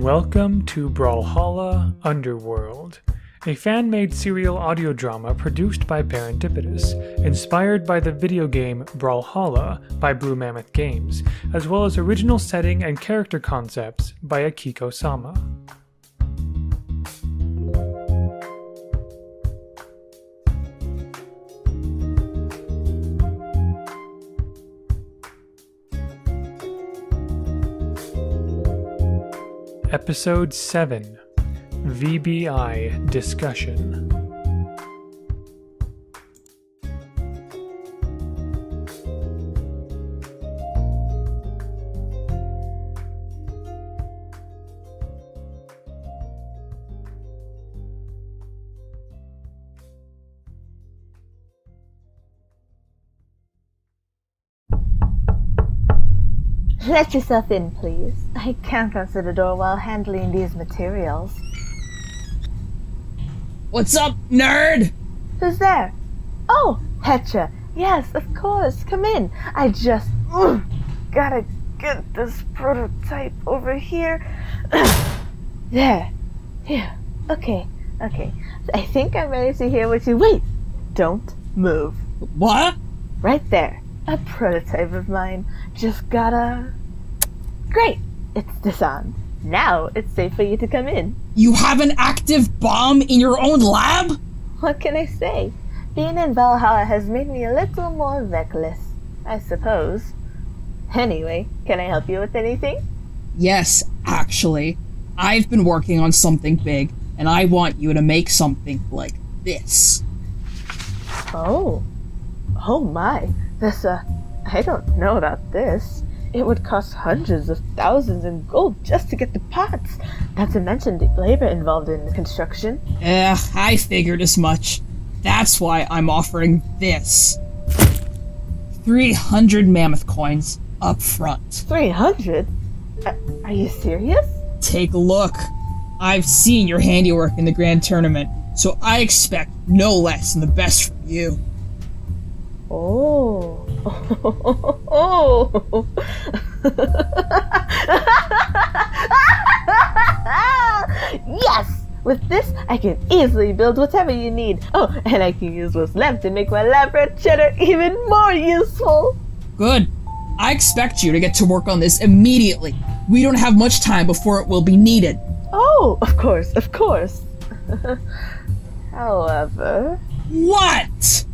Welcome to Brawlhalla Underworld, a fan-made serial audio drama produced by Parent Dipitous, inspired by the video game Brawlhalla by Blue Mammoth Games, as well as original setting and character concepts by Akiko Sama. Episode 7, VBI Discussion. Let yourself in, please. I can't answer the door while handling these materials. What's up, nerd? Who's there? Oh, Petra. Yes, of course. Come in. I just gotta get this prototype over here. There. Here. Okay. I think I'm ready to hear what you... Wait! Don't move. What? Right there. A prototype of mine. Just gotta... Great! It's disarmed. Now it's safe for you to come in. You have an active bomb in your own lab? What can I say? Being in Valhalla has made me a little more reckless, I suppose. Anyway, can I help you with anything? Yes, actually. I've been working on something big, and I want you to make something like this. Oh my. This, I don't know about this. It would cost hundreds of thousands in gold just to get the parts. Not to mention the labor involved in the construction. I figured as much. That's why I'm offering this. 300 mammoth coins up front. 300? Are you serious? Take a look. I've seen your handiwork in the grand tournament, so I expect no less than the best from you. Oh. Yes! With this, I can easily build whatever you need. Oh, and I can use what's left to make my lab-rat cheddar even more useful. Good. I expect you to get to work on this immediately. We don't have much time before it will be needed. Oh, of course. However... What?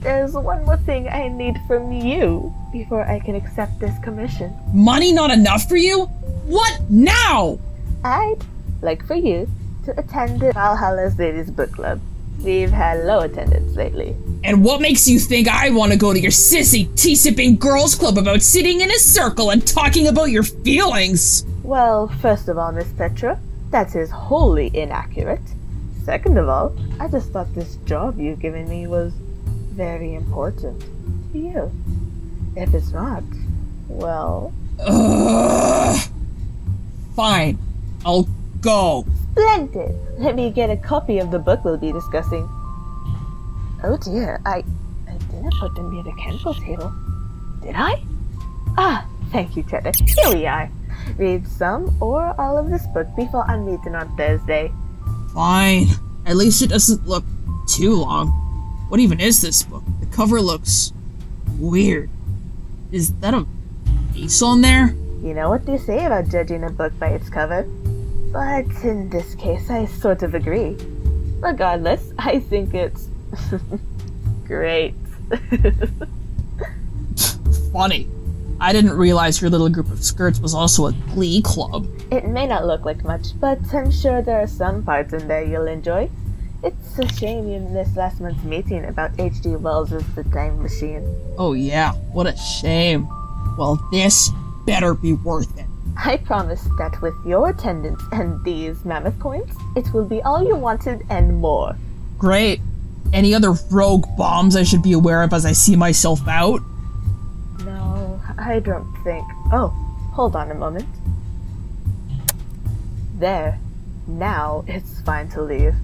There's one more thing I need from you before I can accept this commission. Money not enough for you? What now? I'd like for you to attend the Valhalla's Ladies Book Club. We've had low attendance lately. And what makes you think I want to go to your sissy, tea-sipping girls club about sitting in a circle and talking about your feelings? Well, first of all, Miss Petra, that is wholly inaccurate. Second of all, I just thought this job you've given me was very important to you. If it's not, well... Fine. I'll go. Splendid! Let me get a copy of the book we'll be discussing. Oh dear, I didn't put them near the candle table. Did I? Ah, thank you, Cheddar. Here we are. Read some or all of this book before our meeting on Thursday. Fine. At least it doesn't look too long. What even is this book? The cover looks weird. Is that a face on there? You know what they say about judging a book by its cover? But in this case, I sort of agree. Regardless, I think it's great. Funny. I didn't realize your little group of skirts was also a glee club. It may not look like much, but I'm sure there are some parts in there you'll enjoy. It's a shame you missed last month's meeting about H.G. Wells' The Time Machine. Oh yeah, what a shame. Well, this better be worth it. I promise that with your attendance and these mammoth coins, it will be all you wanted and more. Great. Any other rogue bombs I should be aware of as I see myself out? No, I don't think. Oh, hold on a moment. There. Now it's fine to leave.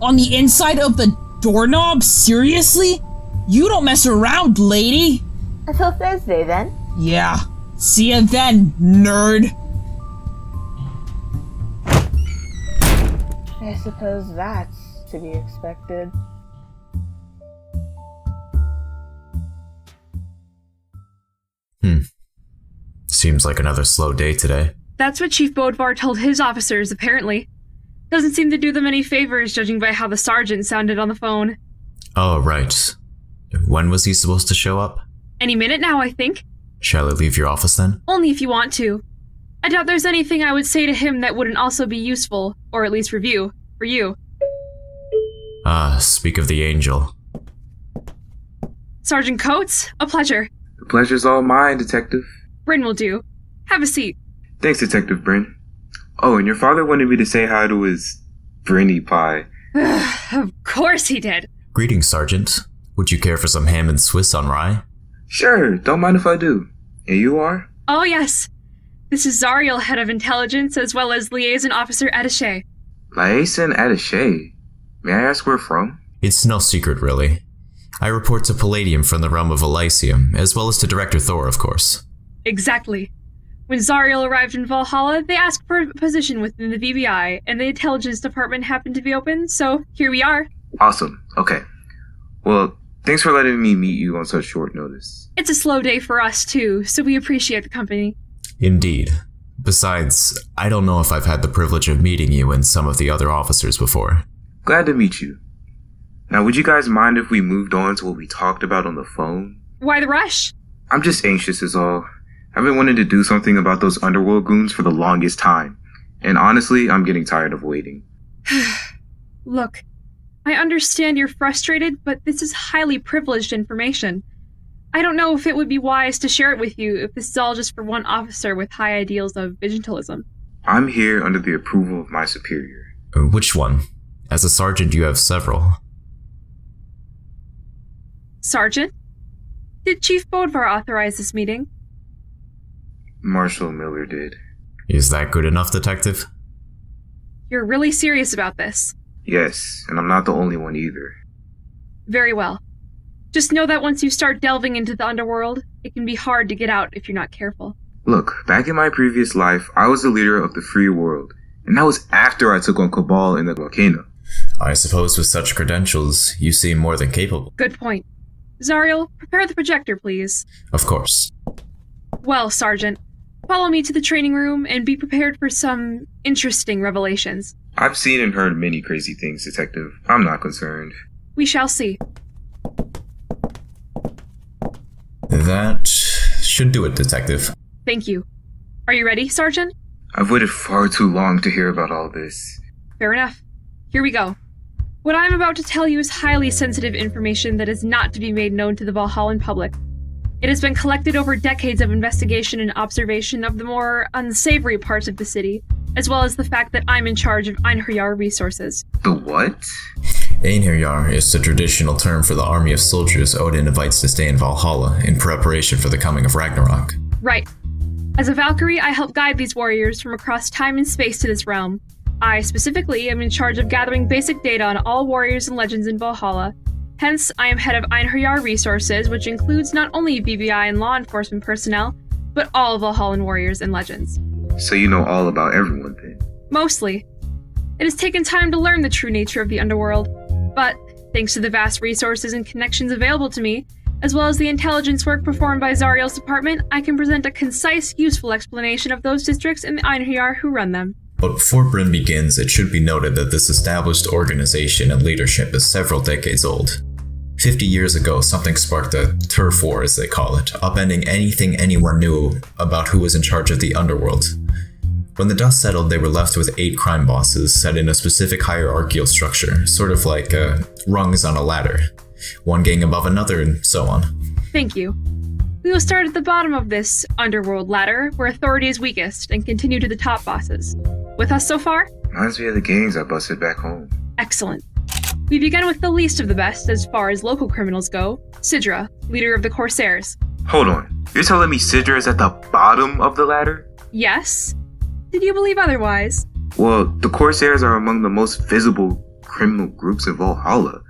On the inside of the doorknob? Seriously? You don't mess around, lady! Until Thursday, then? Yeah. See ya then, nerd! I suppose that's to be expected. Seems like another slow day today. That's what Chief Bodvar told his officers, apparently. Doesn't seem to do them any favors, judging by how the sergeant sounded on the phone. Oh, right. When was he supposed to show up? Any minute now, I think. Shall I leave your office then? Only if you want to. I doubt there's anything I would say to him that wouldn't also be useful, or at least review, for you. Speak of the angel. Sergeant Coates, a pleasure. The pleasure's all mine, Detective. Bryn will do. Have a seat. Thanks, Detective Bryn. Oh, and your father wanted me to say hi to his Brinny pie. Of course he did. Greetings, Sergeant. Would you care for some ham and Swiss on rye? Sure, don't mind if I do. And you are? Oh, yes. This is Zariel, head of intelligence, as well as liaison officer Attaché. Liaison Attaché? May I ask where from? It's no secret, really. I report to Palladium from the realm of Elysium, as well as to Director Thor, of course. Exactly. When Zariel arrived in Valhalla, they asked for a position within the VBI, and the intelligence department happened to be open, so here we are. Awesome. Okay. Well, thanks for letting me meet you on such short notice. It's a slow day for us, too, so we appreciate the company. Indeed. Besides, I don't know if I've had the privilege of meeting you and some of the other officers before. Glad to meet you. Now, would you guys mind if we moved on to what we talked about on the phone? Why the rush? I'm just anxious is all. I've been wanting to do something about those Underworld goons for the longest time. And honestly, I'm getting tired of waiting. Look, I understand you're frustrated, but this is highly privileged information. I don't know if it would be wise to share it with you if this is all just for one officer with high ideals of vigilantism. I'm here under the approval of my superior. Which one? As a sergeant, you have several. Sergeant? Did Chief Bodvar authorize this meeting? Marshal Miller did. Is that good enough, Detective? You're really serious about this? Yes, and I'm not the only one either. Very well. Just know that once you start delving into the Underworld, it can be hard to get out if you're not careful. Look, back in my previous life, I was the leader of the free world, and that was after I took on Cabal in the volcano. I suppose with such credentials, you seem more than capable. Good point. Zariel, prepare the projector, please. Of course. Well, Sergeant, follow me to the training room and be prepared for some interesting revelations. I've seen and heard many crazy things, Detective. I'm not concerned. We shall see. That should do it, Detective. Thank you. Are you ready, Sergeant? I've waited far too long to hear about all this. Fair enough. Here we go. What I'm about to tell you is highly sensitive information that is not to be made known to the Valhallan public. It has been collected over decades of investigation and observation of the more unsavory parts of the city, as well as the fact that I'm in charge of Einherjar resources. The what? Einherjar is the traditional term for the army of soldiers Odin invites to stay in Valhalla in preparation for the coming of Ragnarok. Right. As a Valkyrie, I help guide these warriors from across time and space to this realm. I, specifically, am in charge of gathering basic data on all warriors and legends in Valhalla. Hence, I am head of Einherjar Resources, which includes not only VBI and law enforcement personnel, but all Valhallan warriors and legends. So you know all about everyone, then? Mostly. It has taken time to learn the true nature of the Underworld, but thanks to the vast resources and connections available to me, as well as the intelligence work performed by Zariel's department, I can present a concise, useful explanation of those districts and the Einherjar who run them. But before Bryn begins, it should be noted that this established organization and leadership is several decades old. 50 years ago, something sparked a turf war, as they call it, upending anything anyone knew about who was in charge of the Underworld. When the dust settled, they were left with 8 crime bosses set in a specific hierarchical structure, sort of like rungs on a ladder. One gang above another, and so on. Thank you. We will start at the bottom of this Underworld ladder, where authority is weakest, and continue to the top bosses. With us so far? Reminds me of the gangs I busted back home. Excellent. We begin with the least of the best as far as local criminals go, Sidra, leader of the Corsairs. Hold on. You're telling me Sidra is at the bottom of the ladder? Yes. Did you believe otherwise? Well, the Corsairs are among the most visible criminal groups in Valhalla.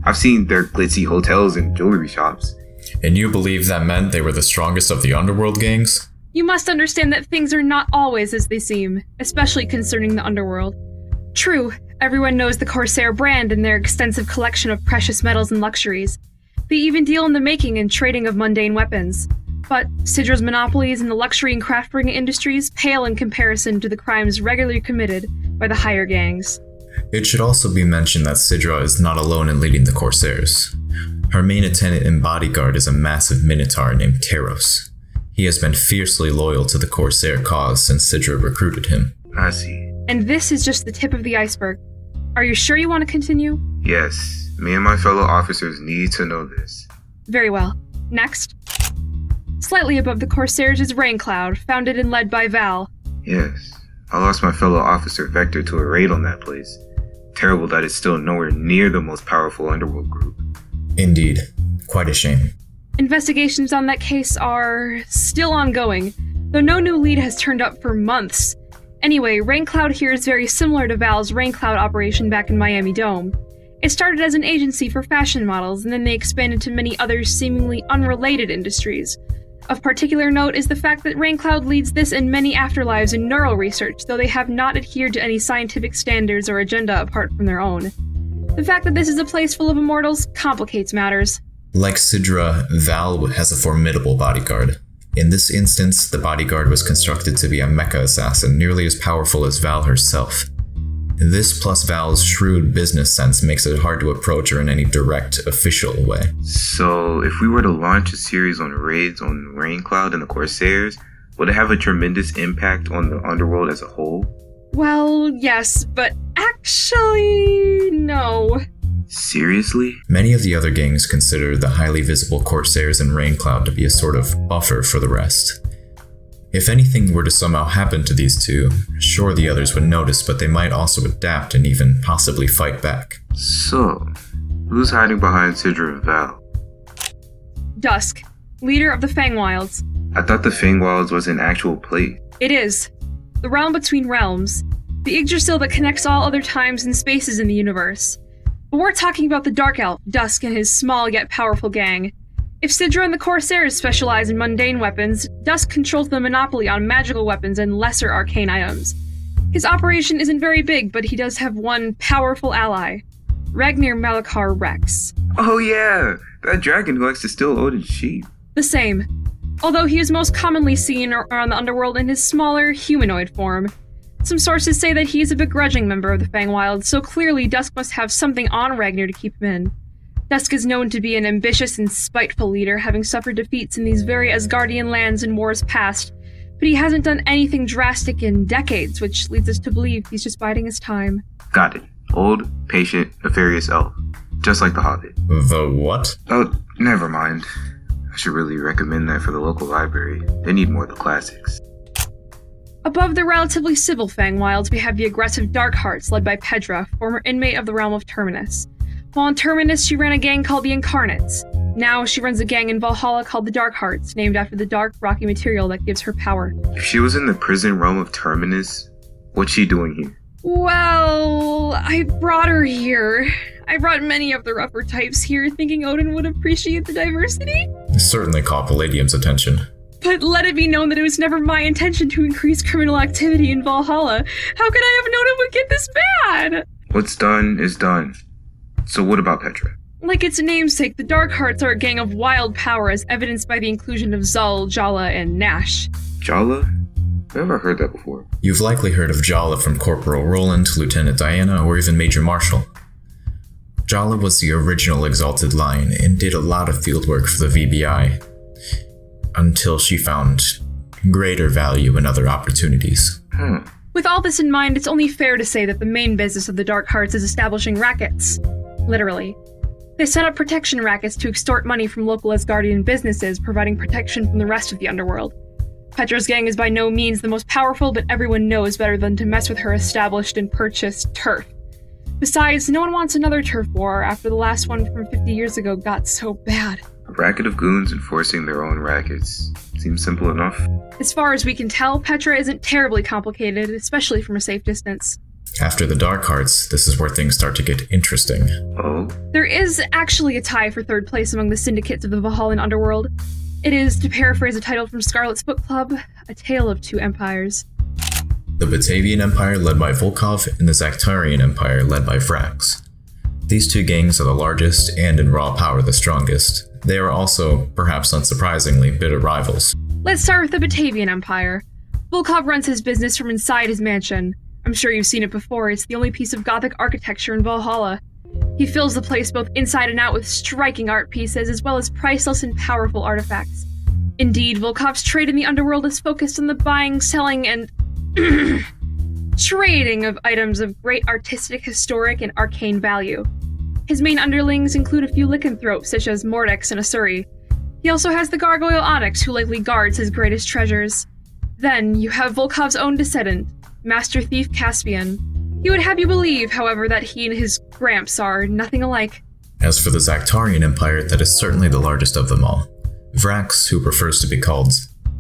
I've seen their glitzy hotels and jewelry shops. And you believe that meant they were the strongest of the Underworld gangs? You must understand that things are not always as they seem, especially concerning the Underworld. True, Everyone knows the Corsair brand and their extensive collection of precious metals and luxuries. They even deal in the making and trading of mundane weapons. But Sidra's monopolies in the luxury and craft-bringing industries pale in comparison to the crimes regularly committed by the higher gangs. It should also be mentioned that Sidra is not alone in leading the Corsairs. Her main attendant and bodyguard is a massive minotaur named Teros. He has been fiercely loyal to the Corsair cause since Sidra recruited him. I see. And this is just the tip of the iceberg. Are you sure you want to continue? Yes, me and my fellow officers need to know this. Very well. Next. Slightly above the Corsairs is Raincloud, founded and led by Val. Yes, I lost my fellow officer Vector to a raid on that place. Terrible that it's still nowhere near the most powerful Underworld group. Indeed. Quite a shame. Investigations on that case are still ongoing, though no new lead has turned up for months. Anyway, Raincloud here is very similar to Val's Raincloud operation back in Miami Dome. It started as an agency for fashion models, and then they expanded to many other seemingly unrelated industries. Of particular note is the fact that Raincloud leads this and many afterlives in neural research, though they have not adhered to any scientific standards or agenda apart from their own. The fact that this is a place full of immortals complicates matters. Like Sidra, Val has a formidable bodyguard. In this instance, the bodyguard was constructed to be a mecha assassin nearly as powerful as Val herself. This plus Val's shrewd business sense makes it hard to approach her in any direct, official way. So, if we were to launch a series on raids on Raincloud and the Corsairs, would it have a tremendous impact on the Underworld as a whole? Well, yes, but actually, no. Seriously? Many of the other gangs consider the highly visible Corsairs and Raincloud to be a sort of buffer for the rest. If anything were to somehow happen to these two, sure the others would notice, but they might also adapt and even possibly fight back. So, who's hiding behind Sidra and Val? Dusk, leader of the Fangwilds. I thought the Fangwilds was an actual place. It is. The realm between realms. The Yggdrasil that connects all other times and spaces in the universe. But we're talking about the Dark Elf, Dusk, and his small yet powerful gang. If Sidra and the Corsairs specialize in mundane weapons, Dusk controls the monopoly on magical weapons and lesser arcane items. His operation isn't very big, but he does have one powerful ally, Ragnir Malakar Rex. Oh yeah, that dragon who likes to steal Odin's sheep. The same. Although he is most commonly seen around the Underworld in his smaller, humanoid form. Some sources say that he is a begrudging member of the Fangwilds, so clearly Dusk must have something on Ragnir to keep him in. Dusk is known to be an ambitious and spiteful leader, having suffered defeats in these very Asgardian lands in wars past, but he hasn't done anything drastic in decades, which leads us to believe he's just biding his time. Got it. Old, patient, nefarious elf. Just like the Hobbit. The what? Oh, never mind. I should really recommend that for the local library. They need more of the classics. Above the relatively civil Fangwilds, we have the aggressive Darkhearts, led by Pedra, former inmate of the realm of Terminus. While in Terminus, she ran a gang called the Incarnates. Now she runs a gang in Valhalla called the Darkhearts, named after the dark, rocky material that gives her power. If she was in the prison realm of Terminus, what's she doing here? Well, I brought her here. I brought many of the rougher types here, thinking Odin would appreciate the diversity. Certainly caught Palladium's attention. But let it be known that it was never my intention to increase criminal activity in Valhalla. How could I have known it would get this bad? What's done is done. So what about Petra? Like its namesake, the Darkhearts are a gang of wild power, as evidenced by the inclusion of Zul, Jala, and Nash. Jala? I've never heard that before. You've likely heard of Jala from Corporal Roland, Lieutenant Diana, or even Major Marshall. Jala was the original Exalted Lion and did a lot of fieldwork for the VBI, until she found greater value in other opportunities. With all this in mind, it's only fair to say that the main business of the Darkhearts is establishing rackets. Literally. They set up protection rackets to extort money from local Asgardian businesses, providing protection from the rest of the Underworld. Petra's gang is by no means the most powerful, but everyone knows better than to mess with her established and purchased turf. Besides, no one wants another turf war after the last one from 50 years ago got so bad. A racket of goons enforcing their own rackets. Seems simple enough. As far as we can tell, Petra isn't terribly complicated, especially from a safe distance. After the Darkhearts, this is where things start to get interesting. Oh? There is actually a tie for third place among the syndicates of the Valhallan Underworld. It is, to paraphrase a title from Scarlet's book club, a tale of two empires. The Batavian Empire led by Volkov and the Zactarian Empire led by Vrax. These two gangs are the largest and in raw power the strongest. They are also, perhaps unsurprisingly, bitter rivals. Let's start with the Batavian Empire. Volkov runs his business from inside his mansion. I'm sure you've seen it before, it's the only piece of Gothic architecture in Valhalla. He fills the place both inside and out with striking art pieces, as well as priceless and powerful artifacts. Indeed, Volkov's trade in the Underworld is focused on the buying, selling, and trading of items of great artistic, historic, and arcane value. His main underlings include a few lycanthropes such as Mordex and Asuri. He also has the gargoyle Onyx, who likely guards his greatest treasures. Then you have Volkov's own descendant, Master Thief Caspian. He would have you believe, however, that he and his Gramps are nothing alike. As for the Zactarian Empire, that is certainly the largest of them all. Vrax, who prefers to be called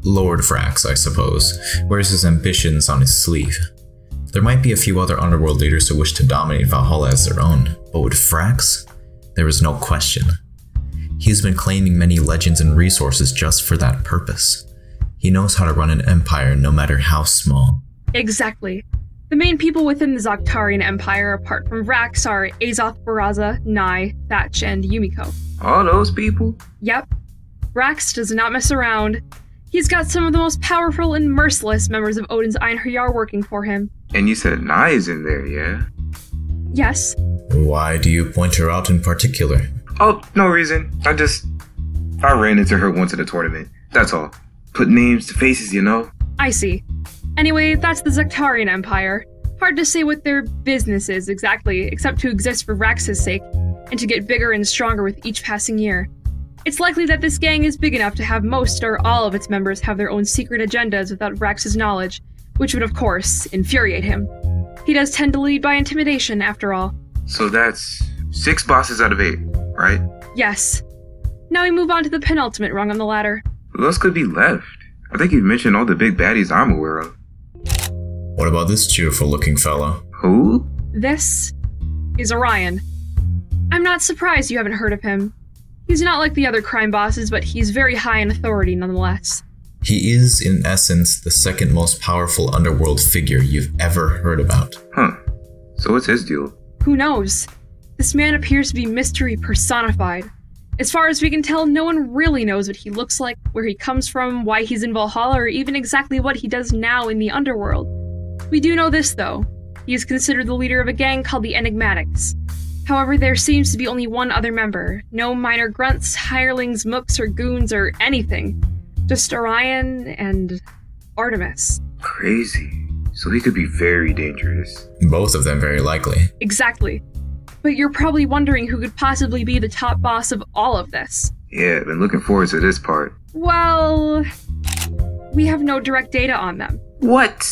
Lord Vrax, I suppose, wears his ambitions on his sleeve. There might be a few other Underworld leaders who wish to dominate Valhalla as their own, but with Vrax, there is no question. He has been claiming many legends and resources just for that purpose. He knows how to run an empire no matter how small. Exactly. The main people within the Zactarian Empire, apart from Vrax, are Azoth Baraza, Nai, Thatch, and Yumiko. All those people? Yep. Vrax does not mess around. He's got some of the most powerful and merciless members of Odin's Einherjar working for him. And you said Nai is in there, yeah? Yes. Why do you point her out in particular? Oh, no reason. I ran into her once at a tournament. That's all. Put names to faces, you know? I see. Anyway, that's the Zactarian Empire. Hard to say what their business is exactly, except to exist for Vrax's sake, and to get bigger and stronger with each passing year. It's likely that this gang is big enough to have most or all of its members have their own secret agendas without Vrax's knowledge, which would of course infuriate him. He does tend to lead by intimidation, after all. So that's 6 bosses out of 8, right? Yes. Now we move on to the penultimate rung on the ladder. Who else could be left? I think you've mentioned all the big baddies I'm aware of. What about this cheerful looking fellow? Who? This is Orion. I'm not surprised you haven't heard of him. He's not like the other crime bosses, but he's very high in authority nonetheless. He is, in essence, the second most powerful Underworld figure you've ever heard about. Huh. So what's his deal? Who knows? This man appears to be mystery personified. As far as we can tell, no one really knows what he looks like, where he comes from, why he's in Valhalla, or even exactly what he does now in the Underworld. We do know this, though. He is considered the leader of a gang called the Enigmatics. However, there seems to be only one other member. No minor grunts, hirelings, mooks, or goons, or anything. Just Orion and Artemis. Crazy. So he could be very dangerous. Both of them very likely. Exactly. But you're probably wondering who could possibly be the top boss of all of this. Yeah, I've been looking forward to this part. Well, we have no direct data on them. What?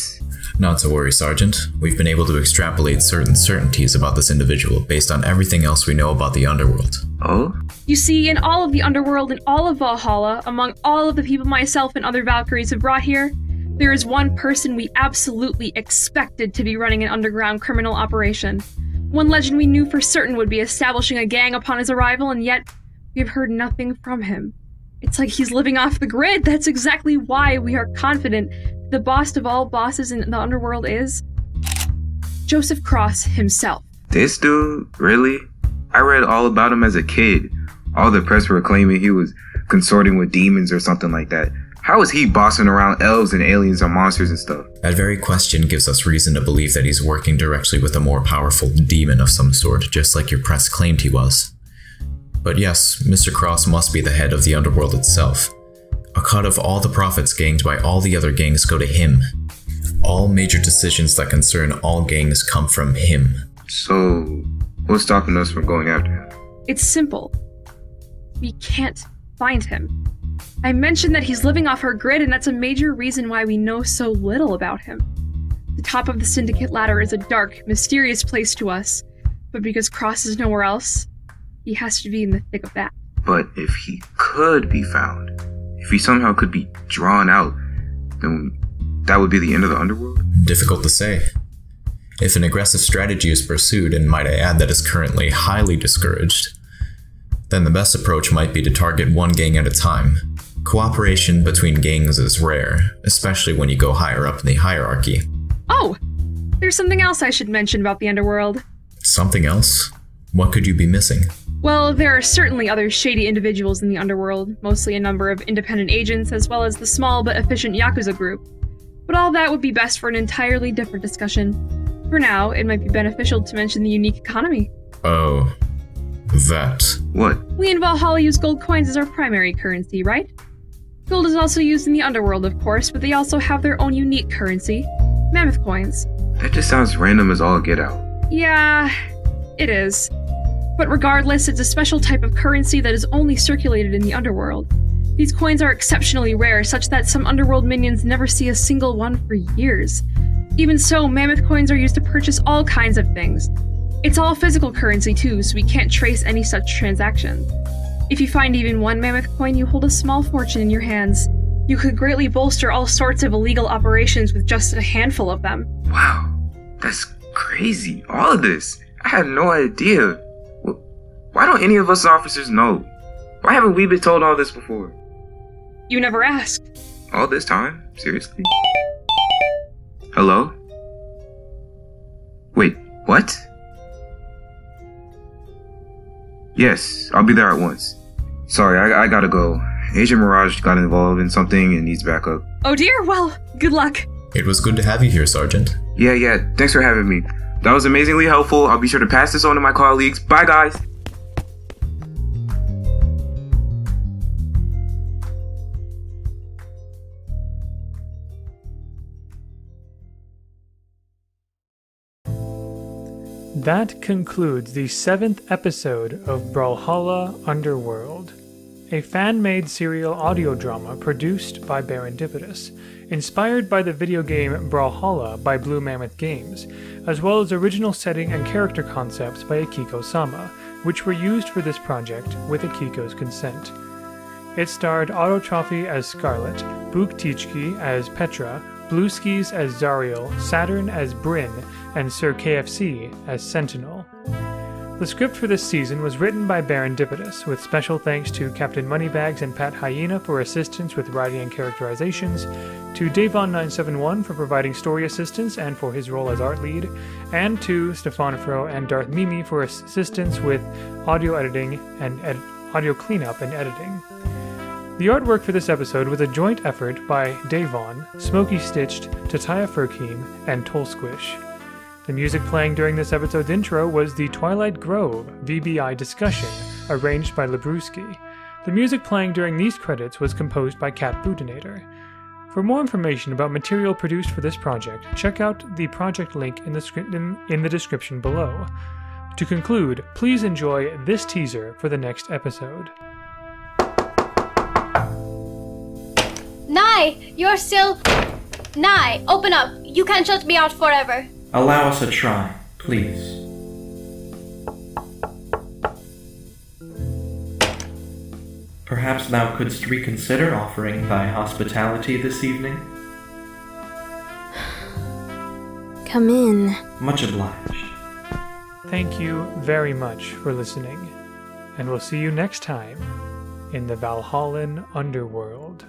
Not to worry, Sergeant. We've been able to extrapolate certain certainties about this individual based on everything else we know about the Underworld. Oh? You see, in all of the Underworld and all of Valhalla, among all of the people myself and other Valkyries have brought here, there is one person we absolutely expected to be running an underground criminal operation. One legend we knew for certain would be establishing a gang upon his arrival, and yet we've heard nothing from him. It's like he's living off the grid. That's exactly why we are confident the boss of all bosses in the Underworld is Joseph Cross himself. This dude? Really? I read all about him as a kid. All the press were claiming he was consorting with demons or something like that. How is he bossing around elves and aliens and monsters and stuff? That very question gives us reason to believe that he's working directly with a more powerful demon of some sort, just like your press claimed he was. But yes, Mr. Cross must be the head of the Underworld itself. A cut of all the profits gained by all the other gangs go to him. All major decisions that concern all gangs come from him. So, what's stopping us from going after him? It's simple. We can't find him. I mentioned that he's living off our grid, and that's a major reason why we know so little about him. The top of the Syndicate ladder is a dark, mysterious place to us, but because Cross is nowhere else, he has to be in the thick of that. But if he could be found, if he somehow could be drawn out, then that would be the end of the Underworld? Difficult to say. If an aggressive strategy is pursued, and might I add that is currently highly discouraged, then the best approach might be to target one gang at a time. Cooperation between gangs is rare, especially when you go higher up in the hierarchy. Oh! There's something else I should mention about the Underworld. Something else? What could you be missing? Well, there are certainly other shady individuals in the Underworld, mostly a number of independent agents as well as the small but efficient Yakuza group. But all that would be best for an entirely different discussion. For now, it might be beneficial to mention the unique economy. Oh, that. What? We in Valhalla use gold coins as our primary currency, right? Gold is also used in the Underworld, of course, but they also have their own unique currency, mammoth coins. That just sounds random as all get out. Yeah, it is. But regardless, it's a special type of currency that is only circulated in the Underworld. These coins are exceptionally rare, such that some Underworld minions never see a single one for years. Even so, mammoth coins are used to purchase all kinds of things. It's all physical currency too, so we can't trace any such transactions. If you find even one mammoth coin, you hold a small fortune in your hands. You could greatly bolster all sorts of illegal operations with just a handful of them. Wow, that's crazy. All of this. I had no idea. Why don't any of us officers know? Why haven't we been told all this before? You never asked. All this time? Seriously? Hello? Wait, what? Yes, I'll be there at once. Sorry, I gotta go. Agent Mirage got involved in something and needs backup. Oh dear, well, good luck. It was good to have you here, Sergeant. Yeah, thanks for having me. That was amazingly helpful. I'll be sure to pass this on to my colleagues. Bye, guys! That concludes the 7th episode of Brawlhalla Underworld, a fan-made serial audio drama produced by Baron Dipitous, inspired by the video game Brawlhalla by Blue Mammoth Games, as well as original setting and character concepts by Akiko-sama, which were used for this project with Akiko's consent. It starred Autotrophy as Scarlet, Booktichki as Petra, Blueskis as Zariel, Saturn as Bryn, and Sir KFC as Sentinel. The script for this season was written by Baron Dipitous, with special thanks to Captain Moneybags and Pat Hyena for assistance with writing and characterizations, to Daevon971 for providing story assistance and for his role as art lead, and to Stefan Fro and darthMIMI for assistance with audio editing and audio cleanup and editing. The artwork for this episode was a joint effort by Daevon, Smokeystitched, Tataia Furquim, and Tolsquish. The music playing during this episode's intro was the Twilight Grove VBI Discussion, arranged by Labruski. The music playing during these credits was composed by Cat Boudinator. For more information about material produced for this project, check out the project link in the description below. To conclude, please enjoy this teaser for the next episode. Nye, you're still... Nye, open up. You can't shut me out forever. Allow us a try, please. Perhaps thou couldst reconsider offering thy hospitality this evening? Come in. Much obliged. Thank you very much for listening, and we'll see you next time in the Valhallan Underworld.